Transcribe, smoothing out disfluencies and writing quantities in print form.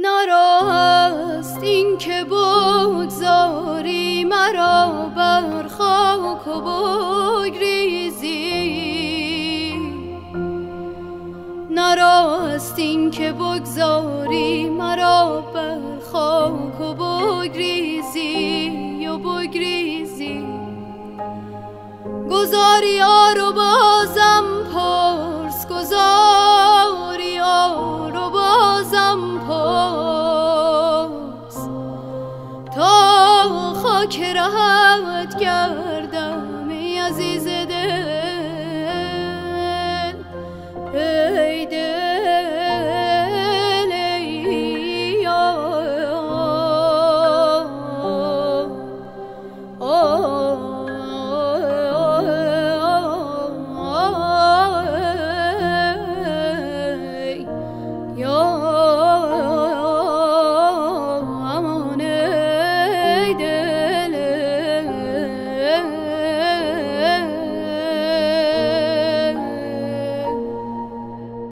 نراست این که بگذاری مرا بر خاک و بگریزی، نراست این که بگذاری مرا بر خاک و بگریزی و بگریزی. گذاری یار و بازم پرس، گذاری یار و بازم پرس، تا خاک رهت گرد